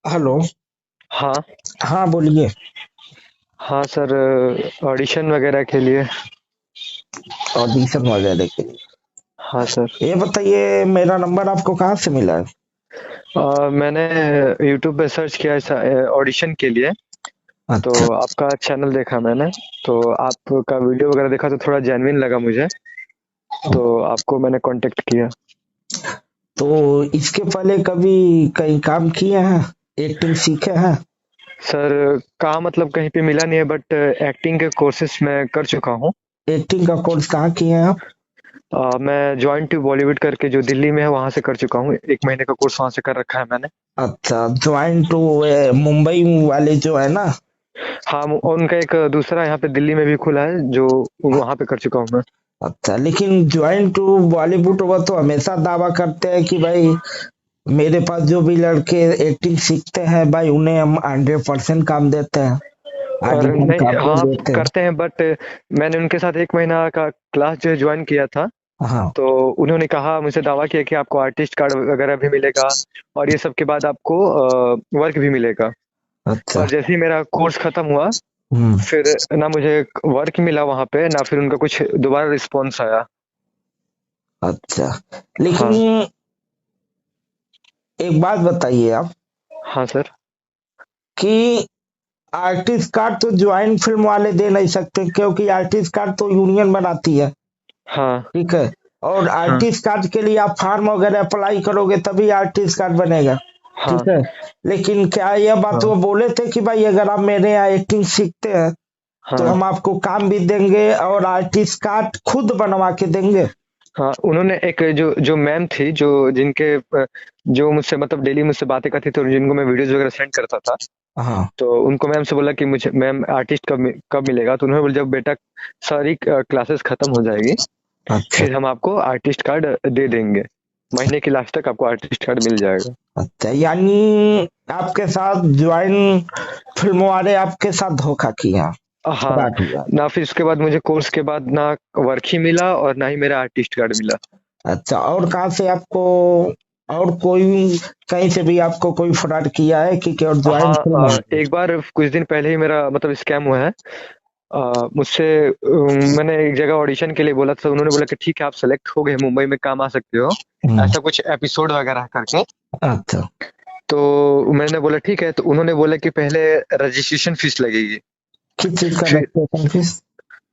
Hello. हाँ। हाँ, बोलिए। हाँ सर, ऑडिशन वगैरह के लिए। ऑडिशन वगैरह के लिए। हाँ सर। ये बताइए, मेरा नंबर आपको कहाँ से मिला है? मैंने यूट्यूब पे सर्च किया ऑडिशन के लिए। तो अच्छा। आपका चैनल देखा मैंने। तो आपका वीडियो वगैरह देखा तो थोड़ा जेन्युइन लगा मुझे। तो आपको मैंने कांटेक्ट किया। तो इसके पहले कभी कहीं काम किए हैं? एक्टिंग सीखे हैं? सर, कहाँ मतलब कहीं पे मिला नहीं है, बट एक्टिंग के कोर्सेस मैं कर चुका हूँ। एक्टिंग का कोर्स कहाँ किए हैं आप? मैं जॉइन टू बॉलीवुड करके जो दिल्ली में है वहाँ से कर चुका हूँ। 1 महीने का कोर्स वहाँ से कर रखा है मैंने। अच्छा, ज्वाइन टू मुंबई वाले जो है ना? हाँ, और उनका एक दूसरा यहाँ पे दिल्ली में भी खुला है जो वहाँ पे कर चुका हूँ मैं। अच्छा, लेकिन ज्वाइन टू बॉलीवुड वो तो हमेशा दावा करते हैं कि भाई मेरे पास जो भी लड़के एक्टिंग सीखते हैं भाई उन्हें हम 100% काम देते हैं। और ऑडिशन नहीं, काफी हाँ, देते हैं। करते हैं, बट मैंने उनके साथ 1 महीना का क्लास जो है ज्वाइन किया था। हाँ। तो उन्होंने कहा, मुझसे दावा किया कि आपको आर्टिस्ट कार्ड वगैरह भी मिलेगा और ये सब के बाद आपको वर्क भी मिलेगा। अच्छा। पर जैसे ही मेरा कोर्स खत्म हुआ, हम्म। फिर ना मुझे वर्क मिला वहाँ पे, ना फिर उनका कुछ दोबारा रिस्पॉन्स आया। अच्छा, लेकिन हाँ। एक बात बताइए आप हाँ सर। कि आर्टिस्ट कार्ड तो ज्वाइंट फिल्म वाले दे नहीं सकते क्योंकि आर्टिस्ट कार्ड तो यूनियन बनाती है। हाँ। ठीक है। और हाँ। आर्टिस्ट कार्ड के लिए आप फॉर्म वगैरह अप्लाई करोगे तभी आर्टिस्ट कार्ड बनेगा। हाँ। ठीक है। लेकिन क्या यह बात वो हाँ। बोले थे कि भाई अगर आप मेरे यहाँ एक्टिंग सीखते हैं तो हाँ। हम आपको काम भी देंगे और आर्टिस्ट कार्ड खुद बनवा के देंगे? हाँ, उन्होंने एक जो जो मैम थी, जो जिनके जो मुझसे मतलब डेली मुझसे बातें करती थी और जिनको मैं वीडियोस वगैरह सेंड करता था। हाँ। तो उनको मैम से बोला कि मुझे मैम आर्टिस्ट कब मिलेगा, तो उन्होंने बोला जब बेटा सारी क्लासेस खत्म हो जाएगी अच्छा। फिर हम आपको आर्टिस्ट कार्ड दे देंगे। महीने की लास्ट तक आपको आर्टिस्ट कार्ड मिल जाएगा। अच्छा, यानी आपके साथ ज्वाइन फिल्म वाले आपके साथ धोखा किया, हाँ। फ्रॉड हुआ। ना फिर उसके बाद मुझे कोर्स के बाद ना वर्क ही मिला और ना ही मेरा आर्टिस्ट कार्ड मिला। अच्छा, और कहाँ से आपको और कोई कहीं से भी आपको कोई फ्रॉड किया है कि केवल ज्वाइन हाँ, फिल्म वाले? एक बार कुछ दिन पहले ही मेरा मतलब स्कैम हुआ है। मुझसे मैंने एक जगह ऑडिशन के लिए बोला था, उन्होंने बोला कि ठीक है आप सेलेक्ट हो गए, मुंबई में काम आ सकते हो, हम्म। ऐसा कुछ एपिसोड वगैरह करके। अच्छा। तो मैंने बोला ठीक है, तो उन्होंने बोला कि पहले रजिस्ट्रेशन फीस लगेगी। किस चीज का फिर रजिस्ट्रेशन फीस?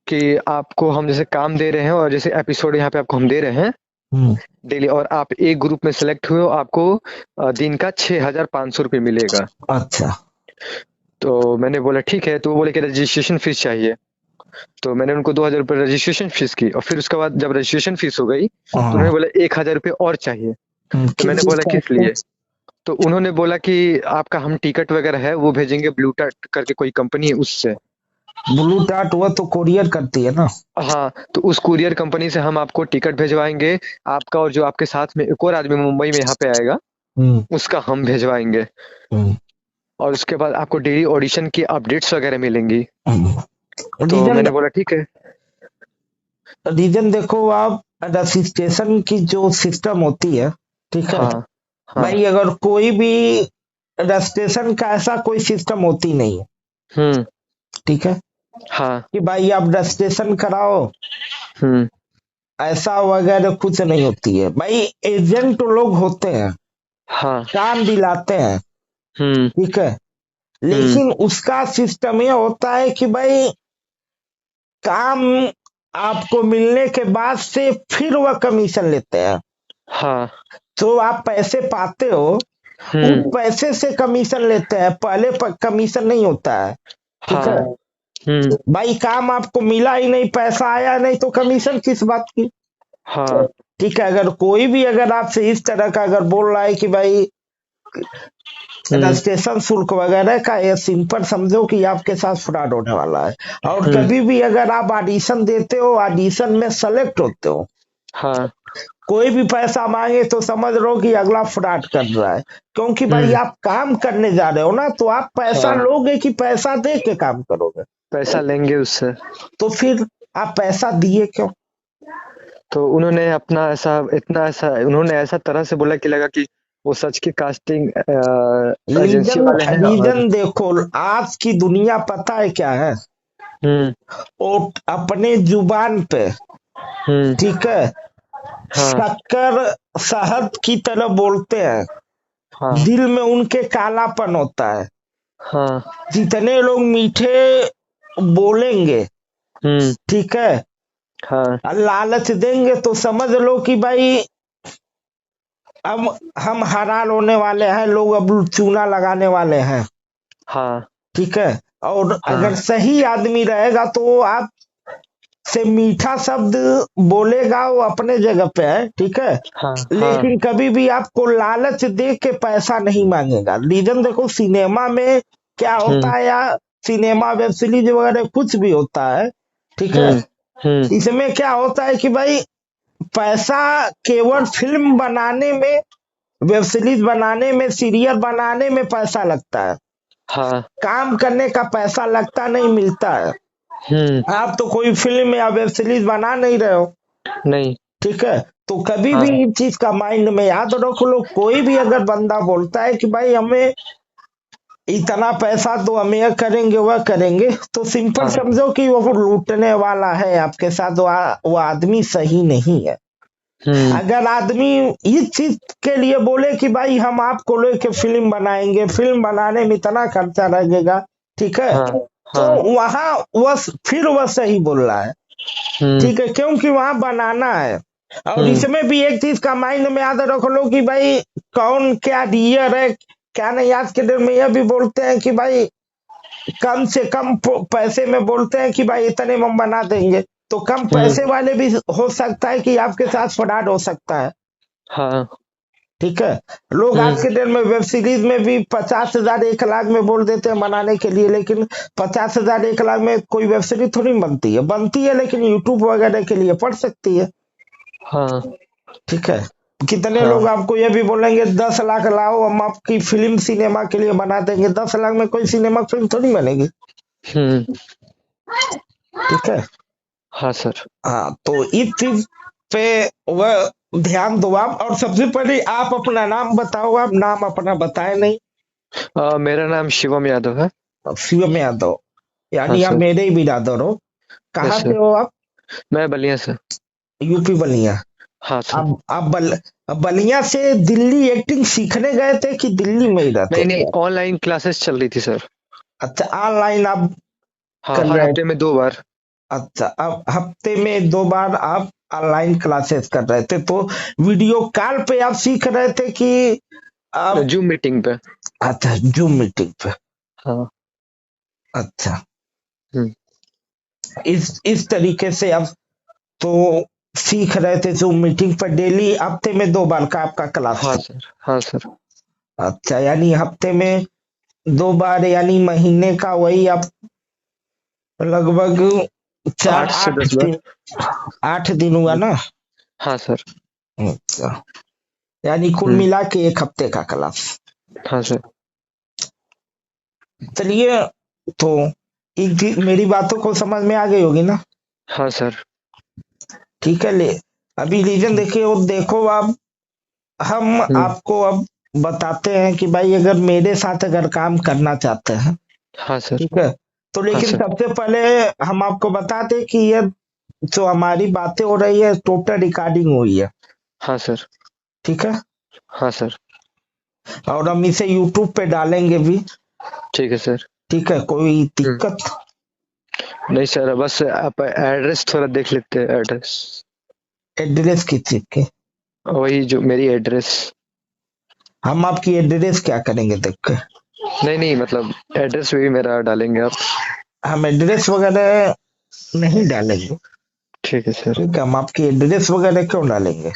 कि आपको हम जैसे काम दे रहे हैं और जैसे एपिसोड यहाँ पे आपको हम दे रहे हैं हम्म। डेली, और आप एक ग्रुप में सेलेक्ट हुए हो, आपको दिन का 6,500 रुपये मिलेगा। अच्छा। तो मैंने बोला ठीक है, तो वो बोले कि रजिस्ट्रेशन फीस चाहिए। तो मैंने उनको 2,000 रुपये रजिस्ट्रेशन फीस की, और फिर उसके बाद जब रजिस्ट्रेशन फीस हो गई तो हाँ। उन्होंने बोला 1,000 रुपये और चाहिए। तो किस मैंने चीज बोला का किस एक्स्ट्रा? लिए। तो उन्होंने बोला कि आपका हम टिकट वगैरह है वो भेजेंगे, ब्लू टार्ट करके कोई कंपनी है उससे। ब्लू डार्ट हुआ तो कोरियर करती है ना? हाँ, तो उस कुरियर कंपनी से हम आपको टिकट भेजवाएंगे, आपका और जो आपके साथ में एक और आदमी मुंबई में यहाँ पे आएगा हम्म। उसका हम भेजवाएंगे। हम्म। और उसके बाद आपको डेली ऑडिशन की अपडेट्स वगैरह मिलेंगी। तो रीजन। मैंने बोला ठीक है। रीजन देखो आप, रजिस्ट्रेशन की जो सिस्टम होती है, ठीक है, हाँ। हाँ। भाई अगर कोई भी रजिस्ट्रेशन का ऐसा कोई सिस्टम होती नहीं है। हम्म। ठीक है। हाँ। कि भाई आप रजिस्ट्रेशन कराओ, हम्म। ऐसा वगैरह कुछ नहीं होती है भाई। एजेंट लोग होते हैं, हाँ। काम दिलाते हैं। हम्म। ठीक है। हम्म। लेकिन उसका सिस्टम ये होता है कि भाई काम आपको मिलने के बाद से फिर वह कमीशन लेते हैं। हाँ। तो आप पैसे पाते हो, उस हम्म। पैसे से कमीशन लेते हैं, पहले कमीशन नहीं होता है। ठीक है। हाँ। हम्म। भाई काम आपको मिला ही नहीं, पैसा आया नहीं, तो कमीशन किस बात की? हाँ। ठीक है। अगर कोई भी अगर आपसे इस तरह का अगर बोल रहा है कि भाई हम्म। रजिस्ट्रेशन शुल्क वगैरह का, ये सिंपल समझो कि आपके साथ फ्रॉड होने वाला है। और हम्म। कभी भी अगर आप ऑडिशन देते हो, ऑडिशन में सेलेक्ट होते हो, हाँ। कोई भी पैसा मांगे तो समझ लो कि अगला फ्रॉड कर रहा है। क्योंकि भाई हम्म। आप काम करने जा रहे हो ना, तो आप पैसा हाँ, लोगे कि पैसा दे के काम करोगे? पैसा लेंगे उससे। तो फिर आप पैसा दिए क्यों? तो उन्होंने अपना ऐसा इतना ऐसा उन्होंने ऐसा तरह से बोला कि लगा कि वो सच की कास्टिंग एजेंसी रीजन वाले हैं और रीजन देखो, आज की दुनिया पता है क्या है, हम्म वो अपने जुबान पे, हम्म ठीक है, हाँ शक्कर शहद की तरह बोलते हैं, हाँ दिल में उनके कालापन होता है। हाँ जितने लोग मीठे बोलेंगे, हम्म ठीक है, हाँ लालच देंगे, तो समझ लो कि भाई अब हम हैरान होने वाले हैं, लोग अब चूना लगाने वाले हैं, हाँ ठीक है। और हाँ अगर सही आदमी रहेगा तो वो आप से मीठा शब्द बोलेगा, वो अपने जगह पे है, ठीक है, हाँ हाँ लेकिन कभी भी आपको लालच दे के पैसा नहीं मांगेगा। रीजन देखो, सिनेमा में क्या होता हम्म है, या सिनेमा वेब सीरीज वगैरह कुछ भी होता है, ठीक है, हम्म हम्म इसमें क्या होता है कि भाई पैसा केवल फिल्म बनाने में, वेब सीरीज बनाने में, सीरियल बनाने में पैसा लगता है, हाँ काम करने का पैसा लगता नहीं, मिलता है। हम्म आप तो कोई फिल्म या वेब सीरीज बना नहीं रहे हो, नहीं ठीक है, तो कभी भी हाँ इस चीज का माइंड में याद रख लो, कोई भी अगर बंदा बोलता है कि भाई हमें इतना पैसा दो, हम यह करेंगे वह करेंगे, तो सिंपल हाँ समझो कि वो लूटने वाला है आपके साथ, वो आदमी सही नहीं है। हम्म अगर आदमी इस चीज के लिए बोले कि भाई हम आपको लेके फिल्म बनाएंगे, फिल्म बनाने में इतना खर्चा लगेगा, ठीक है, हाँ तो हाँ वहां वह फिर वह सही बोल रहा है, हम्म ठीक है, क्योंकि वहां बनाना है। और हम्म इसमें भी एक चीज का माइंड में याद रख लो कि भाई कौन क्या डियर है, क्या नहीं। आज के दिन में यह भी बोलते हैं कि भाई कम से कम पैसे में बोलते हैं कि भाई इतने में हम बना देंगे, तो कम हम्म पैसे वाले भी हो सकता है कि आपके साथ फ्रॉड हो सकता है, हाँ ठीक है। लोग आज हम्म के दिन में वेब सीरीज में भी 50,000 1 लाख में बोल देते हैं बनाने के लिए, लेकिन 50,000 1 लाख में कोई वेब सीरीज थोड़ी बनती है, बनती है लेकिन यूट्यूब वगैरह के लिए पड़ सकती है, हाँ ठीक है। कितने हाँ लोग आपको ये भी बोलेंगे 10 लाख लाओ, हम आपकी फिल्म सिनेमा के लिए बना देंगे, 10 लाख में कोई सिनेमा फिल्म थोड़ी बनेगी, हम्म ठीक है। हाँ सर हाँ, तो इस चीज पे वह ध्यान दो आप। और सबसे पहले आप अपना नाम बताओ, आप नाम अपना बताए नहीं। मेरा नाम शिवम यादव है। शिवम यादव, हाँ यानी आप सर। मेरे ही बिरादर हो। यस कहाँ से सर। हो आप? मैं बलिया से। यूपी बलिया। हाँ सर। आप बलिया से दिल्ली एक्टिंग सीखने गए थे कि दिल्ली में ही रहते नहीं नहीं, थे? ऑनलाइन क्लासेस चल रही थी सर। अच्छा, ऑनलाइन आप हाँ, कर हर रहे? हफ्ते में 2 बार। अच्छा, अब हफ्ते में 2 बार आप ऑनलाइन क्लासेस कर रहे थे, तो वीडियो कॉल पे आप सीख रहे थे कि आप? जूम मीटिंग पे। अच्छा, जूम मीटिंग पे। हाँ। अच्छा, हम्म इस तरीके से आप तो सीख रहे थे जूम मीटिंग पर, डेली हफ्ते में 2 बार का आपका क्लास हाँ था? सर। हाँ सर। अच्छा, यानी हफ्ते में 2 बार, यानी महीने का वही आप लगभग चार 8 से 10 बार। 8 दिन हुआ ना? हाँ सर। अच्छा, यानी कुल हम्म मिला के 1 हफ्ते का क्लास। हाँ सर। चलिए, तो मेरी बातों को समझ में आ गई होगी ना? हाँ सर। ठीक है, ले अभी रीजन देखिए, वो देखो आप, हम हम्म आपको अब बताते हैं कि भाई अगर मेरे साथ अगर काम करना चाहते हैं, हाँ सर। ठीक है, तो हाँ लेकिन सर। सबसे पहले हम आपको बता दें कि ये जो हमारी बातें हो रही है टोटल रिकॉर्डिंग हुई है, हाँ सर। ठीक है, हाँ सर। और हम इसे यूट्यूब पे डालेंगे भी, ठीक है सर। ठीक है, कोई हम्म दिक्कत? नहीं सर, बस आप एड्रेस थोड़ा देख लेते हैं, एड्रेस। एड्रेस किस चीज की? वही जो मेरी एड्रेस। हम आपकी एड्रेस क्या करेंगे देख के? नहीं नहीं, मतलब एड्रेस भी मेरा डालेंगे आप? हम एड्रेस वगैरह नहीं डालेंगे, ठीक है सर। ठीक है, हम आपकी एड्रेस वगैरह क्यों डालेंगे?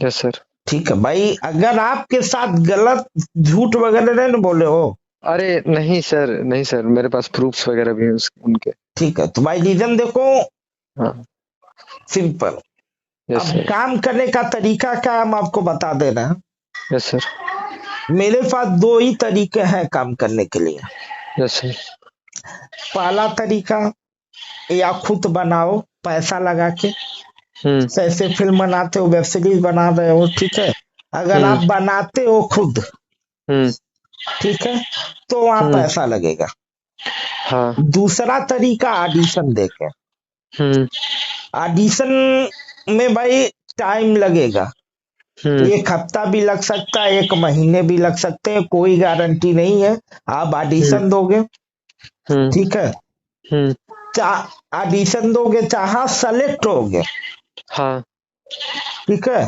Yes sir. ठीक है भाई, अगर आपके साथ गलत झूठ वगैरह नहीं न बोले हो, अरे नहीं सर, नहीं सर, मेरे पास प्रूफ्स वगैरह भी हैं उनके। ठीक है, तो भाई रीजन देखो, हाँ। सिंपल। यस अब सर। काम करने का तरीका क्या है, हम आपको बता दे रहे हैं। Yes sir. मेरे पास 2 ही तरीके हैं काम करने के लिए। Yes sir. पहला तरीका, या खुद बनाओ पैसा लगा के, हम्म जैसे फिल्म बनाते हो, वेब सीरीज बना रहे हो, ठीक है, अगर आप बनाते हो खुद, हम्म ठीक है, तो वहां हम्म पैसा लगेगा। हाँ दूसरा तरीका ऑडिशन देके, हम्म ऑडिशन में भाई टाइम लगेगा, हम्म 1 हफ्ता भी लग सकता है, 1 महीने भी लग सकते हैं, कोई गारंटी नहीं है। आप हम्म ऑडिशन दोगे, हम्म ठीक है, हम्म ऑडिशन दोगे, चाहे सेलेक्ट होगे, हाँ ठीक है,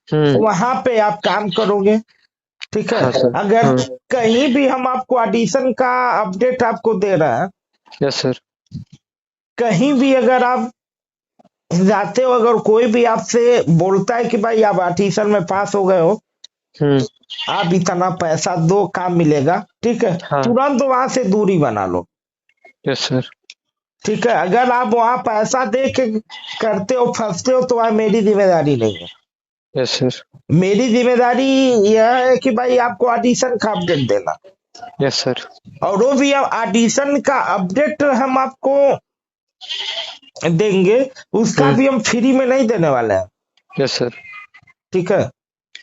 हम्म वहां पे आप काम करोगे, ठीक है। हाँ सर अगर हाँ कहीं भी हम आपको ऑडिशन का अपडेट आपको दे रहे हैं, यस सर कहीं भी अगर आप जाते हो, अगर कोई भी आपसे बोलता है कि भाई आप ऑडिशन में पास हो गए हो, हम्म आप इतना पैसा दो, काम मिलेगा, ठीक है, हाँ तुरंत वहां से दूरी बना लो, यस सर ठीक है। अगर आप वहां पैसा दे के करते हो, फंसते हो, तो वह मेरी जिम्मेदारी नहीं है। यस सर मेरी जिम्मेदारी यह है कि भाई आपको ऑडिशन का अपडेट देना, यस सर और वो भी ऑडिशन का अपडेट हम आपको देंगे, उसका हम्म भी हम फ्री में नहीं देने वाले हैं, यस सर ठीक है।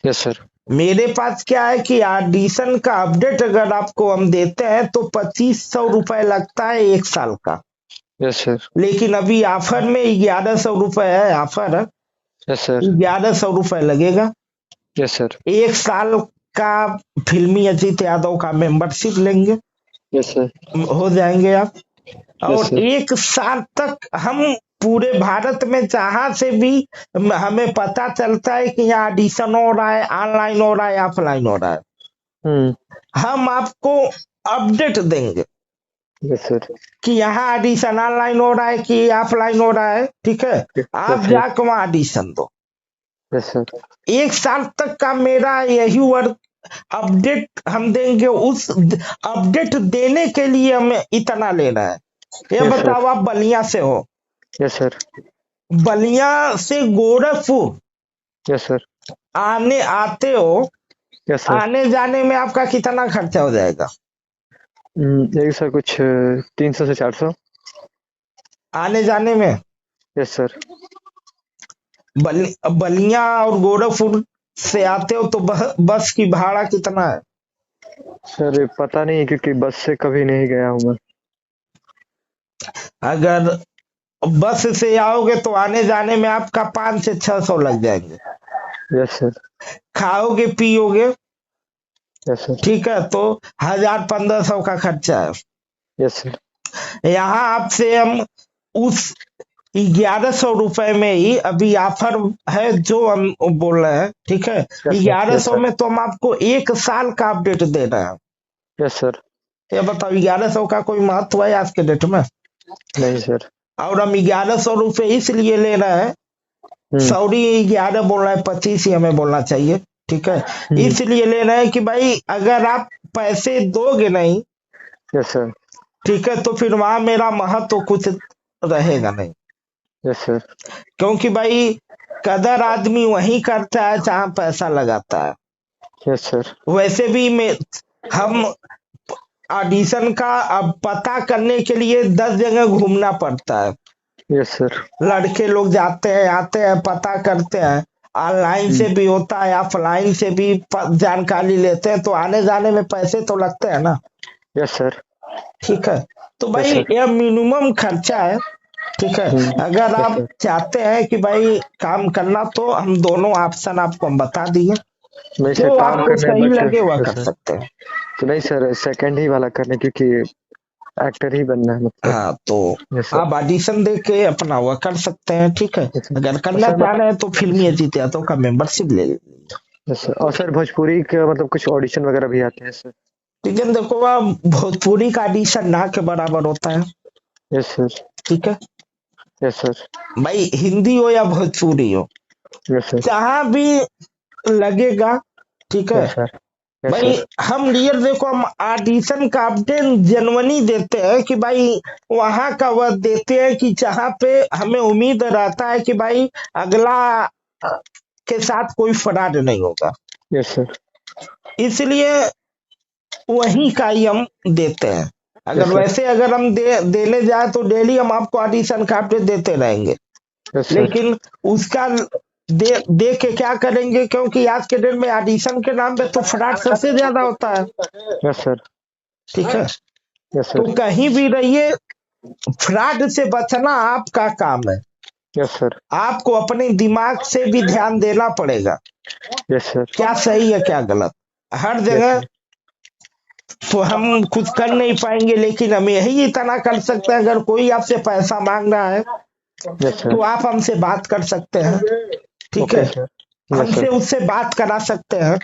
यस सर मेरे पास क्या है कि ऑडिशन का अपडेट अगर आपको हम देते हैं तो 2500 रुपए लगता है 1 साल का, यस सर लेकिन अभी ऑफर में 1100 रुपए है, ऑफर है, यस सर 1100 रुपए लगेगा यस सर 1 साल का। फिल्मी अजीत यादव का मेंबरशिप लेंगे, यस सर हो जाएंगे आप, यस और सर 1 साल तक हम पूरे भारत में जहां से भी हमें पता चलता है कि यहाँ ऑडिशन हो रहा है, ऑनलाइन हो रहा है, ऑफलाइन हो रहा है, हम्म हम आपको अपडेट देंगे यस सर कि यहाँ ऑडिशन ऑनलाइन हो रहा है कि ऑफलाइन हो रहा है, ठीक है। यस आप सर जाकर वहां ऑडिशन दो। यस सर 1 साल तक का मेरा यही वर्क, अपडेट हम देंगे, उस अपडेट देने के लिए हमें इतना लेना है। ये यस सर बताओ, आप बलिया से हो, यस सर बलिया से गोरखपुर यस सर आने आते हो, यस सर आने जाने में आपका कितना खर्चा हो जाएगा? यही सर कुछ 300 से 400 आने जाने में यस सर बलिया और गोरखपुर से आते हो तो बस की भाड़ा कितना है? सर पता नहीं क्योंकि बस से कभी नहीं गया हूँ मैं अगर बस से आओगे तो आने जाने में आपका 500 से 600 लग जाएंगे। यस सर खाओगे पियोगे, यस सर ठीक है, तो 1000-1500 का खर्चा है। यस सर यहाँ आपसे हम उस 1100 रुपए में ही अभी ऑफर है जो हम बोल रहे हैं, ठीक है, यस सर ग्यारह यस सौ सर में तो हम आपको 1 साल का अपडेट दे रहे हैं। यस सर ये बताओ, 1100 का कोई महत्व है आज के डेट में? नहीं सर और हम 1100 रुपए इसलिए ले रहे हैं, हम्म सॉरी 11 बोल रहा है, 25 ही हमें बोलना चाहिए, ठीक है। हम्म इसलिए ले रहे हैं कि भाई अगर आप पैसे दोगे नहीं, यस सर ठीक है, तो फिर वहां मेरा महत्व तो कुछ रहेगा नहीं, यस सर क्योंकि भाई कदर आदमी वही करता है जहां पैसा लगाता है। यस सर वैसे भी हम ऑडिशन का अब पता करने के लिए 10 जगह घूमना पड़ता है, यस सर लड़के लोग जाते हैं, आते हैं, पता करते हैं, ऑनलाइन से भी होता है, ऑफलाइन से भी जानकारी लेते हैं, तो आने जाने में पैसे तो लगते हैं ना, यस सर ठीक है। तो यस भाई सर यह मिनिमम खर्चा है, ठीक है। अगर यस आप सर चाहते हैं कि भाई काम करना, तो हम दोनों ऑप्शन आपको हम बता दिए, नहीं सर जो काम आपको करने सही बट लगे वह यस कर सर सकते हैं। तो नहीं सर सेकंड ही वाला करने क्योंकि एक्टर ही बनना है मतलब हाँ, तो यस सर आप ऑडिशन दे के अपना वह कर सकते हैं, ठीक है। यस सर अगर और करना सर चाह रहे हैं तो फिल्मी अजीत यादव का मेंबरशिप ले लीजिए। यस सर और सर भोजपुरी का मतलब कुछ ऑडिशन वगैरह भी आते हैं सर लेकिन देखो, वह भोजपुरी का ऑडिशन ना के बराबर होता है, यस सर ठीक है। यस सर भाई हिंदी हो या भोजपुरी हो, यस सर जहां भी लगेगा, ठीक है। यस सर यस भाई सर हम रियल देखो, हम ऑडिशन का अपडेट जनवनी देते हैं कि भाई वहां का वह देते हैं कि जहां पे हमें उम्मीद रहता है कि भाई अगला के साथ कोई फ्रॉड नहीं होगा, यस सर इसलिए वही का ही हम देते हैं। अगर यस सर वैसे अगर हम देने जाए तो डेली हम आपको ऑडिशन का अपडेट देते रहेंगे, यस सर लेकिन उसका दे के क्या करेंगे, क्योंकि आज के डेट में ऑडिशन के नाम पे तो फ्रॉड सबसे ज्यादा होता है। Yes sir. ठीक है, यस तो सर। कहीं भी रहिए, फ्रॉड से बचना आपका काम है। Yes sir. आपको अपने दिमाग से भी ध्यान देना पड़ेगा, यस सर। क्या सही है क्या गलत। हर यस जगह सर। तो हम कुछ कर नहीं पाएंगे, लेकिन हम यही इतना कर सकते हैं, अगर कोई आपसे पैसा मांग रहा है यस तो सर। आप हमसे बात कर सकते हैं। ठीक ओके है, सर। यस हमसे सर। उससे बात करा सकते हैं।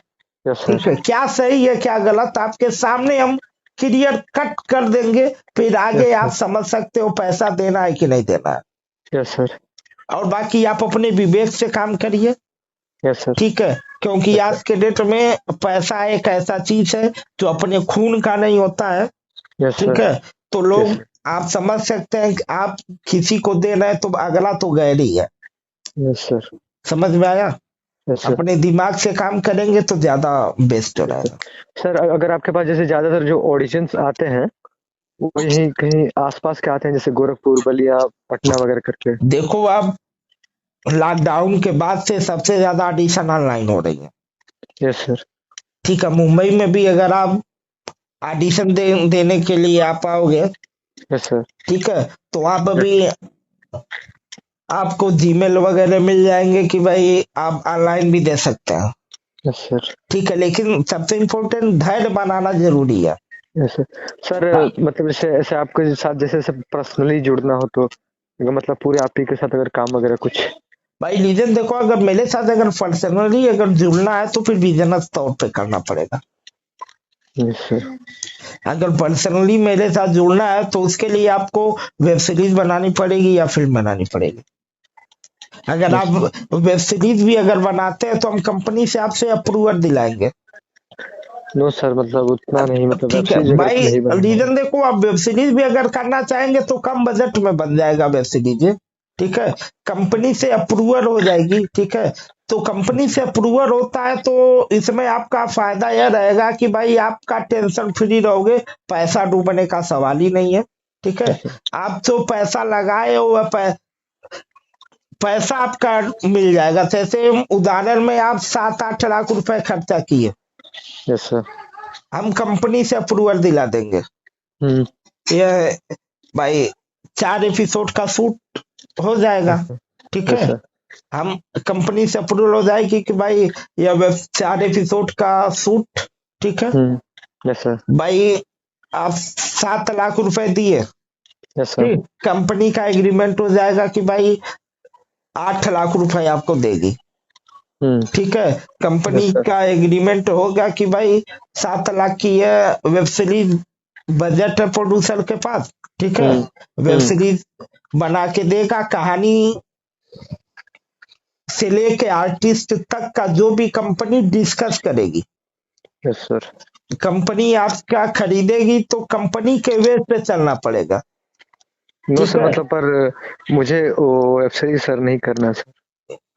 यस ठीक सर। है, क्या सही है क्या गलत आपके सामने हम क्लियर कट कर देंगे, फिर आगे यस आप सर। समझ सकते हो पैसा देना है कि नहीं देना है। Yes sir. और बाकी आप अपने विवेक से काम करिए। Yes sir. ठीक है, क्योंकि यस सर। आज के डेट में पैसा एक ऐसा चीज है जो अपने खून का नहीं होता है। यस ठीक सर। है, तो यस लोग सर। आप समझ सकते हैं कि आप किसी को दे रहे हैं तो अगला तो गैर ही है। Yes sir. समझ में आया। Yes sir. अपने दिमाग से काम करेंगे तो ज्यादा बेस्ट रहेगा। सर अगर आपके पास जैसे ज्यादातर जो ऑडिशंस आते हैं वो यहीं कहीं आसपास के आते हैं, जैसे गोरखपुर, बलिया, पटना वगैरह करके। देखो, अब लॉकडाउन के बाद से सबसे ज्यादा ऑडिशन ऑनलाइन हो रही है। Yes sir. ठीक है, मुंबई में भी अगर आप ऑडिशन देने के लिए आप आओगे, यस सर। ठीक है, तो आप अभी आपको जीमेल वगैरह मिल जाएंगे कि भाई आप ऑनलाइन भी दे सकते हैं। Yes sir. ठीक है, लेकिन सबसे इम्पोर्टेंट धैर्य बनाना जरूरी है। Yes sir. सर मतलब जैसे ऐसे आपके साथ जैसे ऐसे पर्सनली जुड़ना हो तो मतलब पूरे आप ही के साथ अगर काम वगैरह कुछ। भाई रीजन देखो, अगर मेरे साथ अगर पर्सनली अगर जुड़ना है तो फिर बिजनेस तौर पे करना पड़ेगा। Yes sir. अगर पर्सनली मेरे साथ जुड़ना है तो उसके लिए आपको वेब सीरीज बनानी पड़ेगी या फिल्म बनानी पड़ेगी। अगर यस सर। आप वेब सीरीज भी अगर बनाते हैं तो हम कंपनी से आपसे अप्रूवल दिलाएंगे। नो सर, मतलब उतना नहीं, मतलब वेब ठीक है सीरीज वगैरह भाई, तो नहीं बनाना है। रीजन देखो, आप वेब सीरीज भी अगर करना चाहेंगे तो कम बजट में बन जाएगा वेब सीरीज। ठीक है, कंपनी से अप्रूवल हो जाएगी। ठीक है, तो कंपनी से अप्रूवल होता है तो इसमें आपका फायदा यह रहेगा कि भाई आपका टेंशन फ्री रहोगे, पैसा डूबने का सवाल ही नहीं है। ठीक है, यस सर। आप जो पैसा लगाए हुए पैसा आपका मिल जाएगा। जैसे उदाहरण में आप 7-8 लाख रुपए खर्चा किए, यस सर। हम कंपनी से अप्रूवल दिला देंगे। हम्म। ये भाई 4 एपिसोड का शूट हो जाएगा। Yes sir. ठीक यस है, सर। हम कंपनी से अप्रूवल हो जाएगी कि भाई ये वेब 4 एपिसोड का शूट। ठीक है यस सर। भाई, आप 7 लाख रुपए दिए, यस सर। ठीक, कंपनी का एग्रीमेंट हो जाएगा कि भाई 8 लाख रुपए आपको देगी। हम्म। ठीक है, कंपनी यस सर। का एग्रीमेंट होगा कि भाई 7 लाख की है वेब सीरीज, बजट है प्रोड्यूसर के पास। ठीक है, हम्म। वेब हम्म। सीरीज बना के देगा, कहानी से लेके आर्टिस्ट तक का जो भी कंपनी डिस्कस करेगी। Yes sir. कंपनी आपका खरीदेगी तो कंपनी के वेब पे चलना पड़ेगा। नो ठीक सर, है, मतलब पर मुझे वो वेब सीरीज सर नहीं करना सर।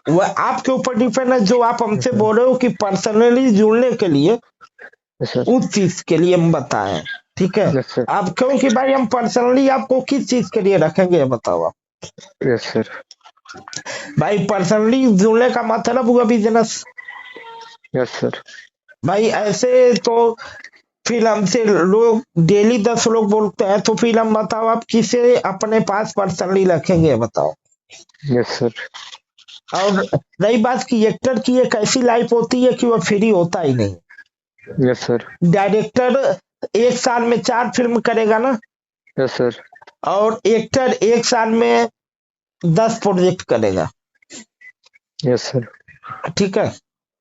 वह आपके ऊपर डिपेंड है। जो आप यस हमसे सर। बोल रहे हो कि पर्सनली जुड़ने के लिए, यस सर। उस चीज के लिए हम बताएं। ठीक है, यस सर। आप क्योंकि भाई हम पर्सनली आपको किस चीज के लिए रखेंगे ये बताओ आप। Yes sir. भाई पर्सनली जुड़ने का मतलब हुआ बिजनेस। Yes sir. भाई ऐसे तो फिर हमसे लोग डेली 10 लोग बोलते हैं, तो फिर हम बताओ आप किसे अपने पास पर्सनली रखेंगे ये बताओ। Yes sir. और रही बात की एक्टर की, एक ऐसी लाइफ होती है कि वह फ्री होता ही नहीं। Yes sir. डायरेक्टर एक साल में 4 फिल्म करेगा ना, यस सर। और एक्टर एक साल में 10 प्रोजेक्ट करेगा। Yes sir. ठीक है,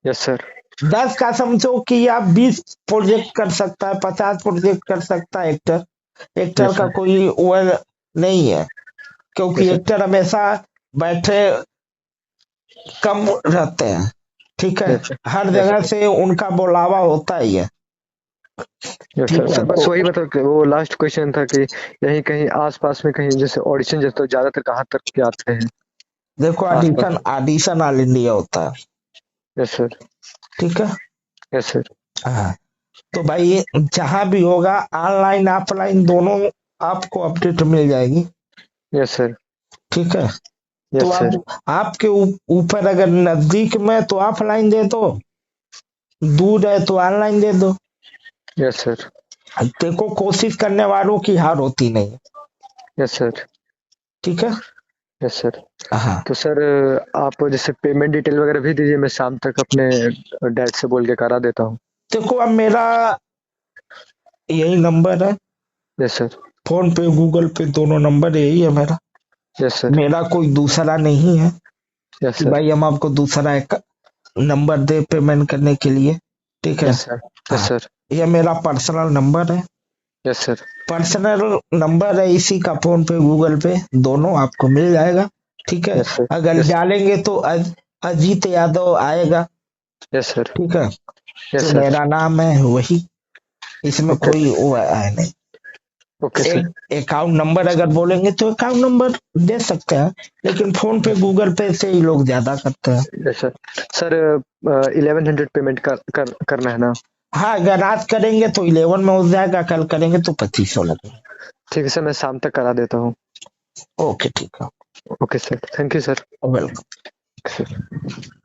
यस सर। 10 का समझो कि आप 20 प्रोजेक्ट कर सकता है, 50 प्रोजेक्ट कर सकता है एक्टर। एक्टर यस का सर। कोई वो नहीं है, क्योंकि यस सर। एक्टर हमेशा बैठे कम रहते हैं। ठीक है, यस सर। हर यस जगह सर। से उनका बुलावा होता ही है। Yes sir. ठीक है, सर बस तो वही मतलब कि वो लास्ट क्वेश्चन था कि यहीं कहीं आसपास में कहीं जैसे ऑडिशन जैसे तो ज्यादातर कहाँ तक के आते हैं देखो, आसपास ऑडिशन में। ऑडिशन ऑल इंडिया होता है। Yes sir. ठीक है, यस सर। हाँ, तो भाई ये जहां भी होगा, ऑनलाइन ऑफलाइन दोनों आपको अपडेट मिल जाएगी। Yes sir. ठीक है, तो यस सर। आप आपके ऊपर अगर नजदीक में तो ऑफलाइन दे दो, दूर है तो ऑनलाइन दे दो। Yes sir. देखो कोशिश करने वालों की हार होती नहीं। Yes sir. ठीक है। Yes sir. हाँ तो सर आप जैसे पेमेंट डिटेल वगैरह भी दीजिए, मैं शाम तक अपने डैड से बोल के करा देता हूँ। देखो अब मेरा यही नंबर है, यस सर। फोन पे गूगल पे दोनों नंबर यही है मेरा। Yes sir. मेरा कोई दूसरा नहीं है यस कि सर। भाई हम आपको दूसरा एक नंबर दे पेमेंट करने के लिए। ठीक है। Yes sir. यस हाँ, सर। ये मेरा पर्सनल नंबर है। Yes sir. पर्सनल नंबर है, इसी का फोन पे गूगल पे दोनों आपको मिल जाएगा। ठीक है। Yes sir. अगर यस। डालेंगे तो अजीत यादव आएगा। Yes sir. ठीक है। यस जो सर। मेरा नाम है वही, इसमें ओके। कोई वो है नहीं। Okay sir. एक अकाउंट नंबर अगर बोलेंगे तो अकाउंट नंबर दे सकते हैं, लेकिन फोन पे गूगल पे से ही लोग ज्यादा करते हैं। Yes sir. सर 1100 पेमेंट करना है ना? हाँ, अगर आज करेंगे तो 11 में हो जाएगा, कल करेंगे तो 2500 लगेगा। ठीक है सर, मैं शाम तक करा देता हूँ। ओके ठीक है। Okay sir, thank you sir. Welcome. Sir.